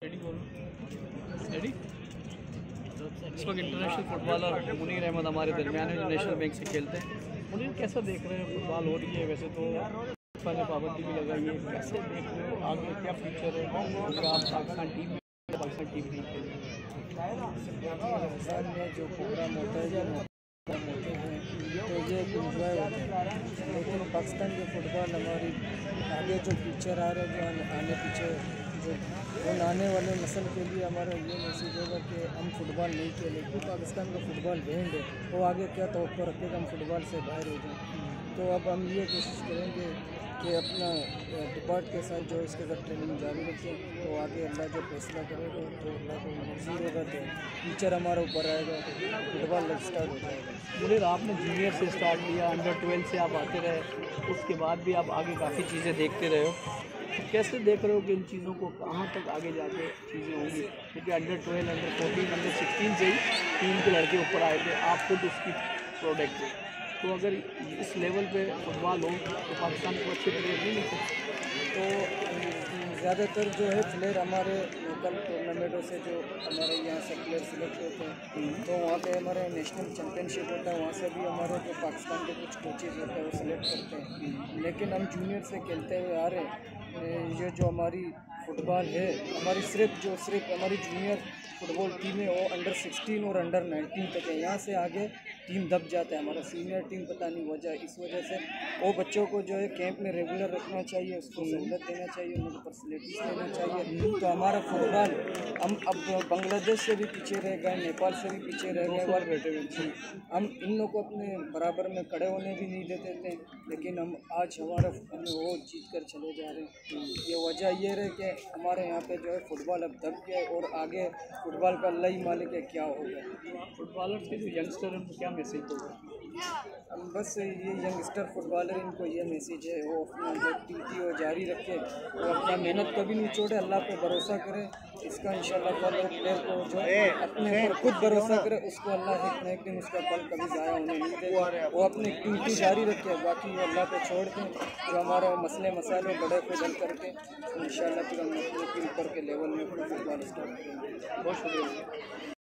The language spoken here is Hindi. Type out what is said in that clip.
रेडी। इस वक्त इंटरनेशनल फुटबॉलर मुनीर अहमद हमारे दरमियान है जो नेशनल बैंक से खेलते हैं। मुनीर, कैसा देख रहे हैं फुटबॉल हो रही है? वैसे तो ने पाबंदी भी लगाई है, कैसे देख रहे हो आगे क्या फ्यूचर है अगर आप पाकिस्तान टीम में नहीं खेलें? पाकिस्तान में जो प्रोग्राम होता है जो होते हैं तो ये इंजॉय होता है, लेकिन पाकिस्तान के फुटबॉल हमारी आगे जो फ्यूचर आ रहे हैं जो आने पीछे जो आने वाले नस्ल के लिए हमारा ये मैसेज होगा कि हम फुटबॉल नहीं खेलें क्योंकि पाकिस्तान का फुटबॉल बैंड है। वो आगे क्या तवक्को रखेगा हम फुटबॉल से बाहर हो जाएँ। तो अब हम ये कोशिश करेंगे कि अपना डिपार्ट के साथ जो इसके साथ ट्रेनिंग जारी रखें, तो आगे अल्लाह जो फैसला करेगा तो अल्लाह को मंजूर होगा तो फ्यूचर हमारा ऊपर आएगा, फुटबॉल स्टार्ट हो जाएगा। मुनीर, आपने जूनियर से स्टार्ट किया, अंडर 12 से आप आते रहे, उसके बाद भी आप आगे काफ़ी चीज़ें देखते रहे हो। कैसे देख रहे हो कि इन चीज़ों को कहाँ तक आगे जाके चीज़ें होंगी? क्योंकि अंडर 12, अंडर 14, अंडर 16 से ही टीम के लड़के ऊपर आए थे, आप खुद उसकी प्रोडक्ट थे। तो अगर इस लेवल पे फुटबॉल हो तो पाकिस्तान को अच्छे प्लेयर नहीं मिल सकते। तो ज़्यादातर जो है प्लेयर हमारे लोकल टूर्नामेंटों से जो हमारे यहाँ से प्लेयर सिलेक्ट होते हैं, तो वहाँ पे हमारे नेशनल चैम्पियनशिप होता है, वहाँ से भी हमारे जो पाकिस्तान के कुछ कोचेज़ होते हैं वो सिलेक्ट करते हैं। लेकिन हम जूनियर से खेलते हुए आ रहे हैं। ये जो हमारी फुटबॉल है हमारी सिर्फ हमारी जूनियर फुटबॉल टीम है वो अंडर 16 और अंडर 19 तक है। यहाँ से आगे टीम दब जाता है, हमारा सीनियर टीम पता नहीं वजह इस वजह से वो बच्चों को जो है कैंप में रेगुलर रखना चाहिए, उसको सहूलत देना चाहिए, उनको फैसिलिटीज़ देना चाहिए। तो हमारा फुटबॉल हम अब बांग्लादेश से भी पीछे रह गए, नेपाल से भी पीछे रह गए, और बैठे हुए हम इन लोग को अपने बराबर में खड़े होने भी नहीं देते थे, लेकिन हम आज हमारा वो जीत कर चले जा रहे हैं। ये वजह ये रहे कि हमारे यहाँ पे जो है फुटबॉल अब दब गया है और आगे फुटबॉल का अल्लाह ही मालिक है क्या होगा। फुटबॉलर्स के जो यंगस्टर हैं उनको क्या मैसेज होगा? हम बस ये यंगस्टर फुटबॉलर इनको ये मैसेज है वो अपना जो एक्टिविटी वो जारी रखे और अपना मेहनत कभी नहीं छोड़े, अल्लाह पे भरोसा करे। इसका इंशाल्लाह फल हो, प्लेयर को जो अपने पर खुद भरोसा करे उसको अल्लाह एक न एक दिन उसका फल कभी ज़ाया होने नहीं देगा। वो अपनी एक्टिविटी जारी रखे, बाकी वो अल्लाह पे छोड़ दें, जो हमारे मसले मसाले बड़े को हल करके इंशाल्लाह फिर हम अपने ऊपर के लेवल में फुटबॉल स्टार्ट करेंगे। बहुत शुक्रिया।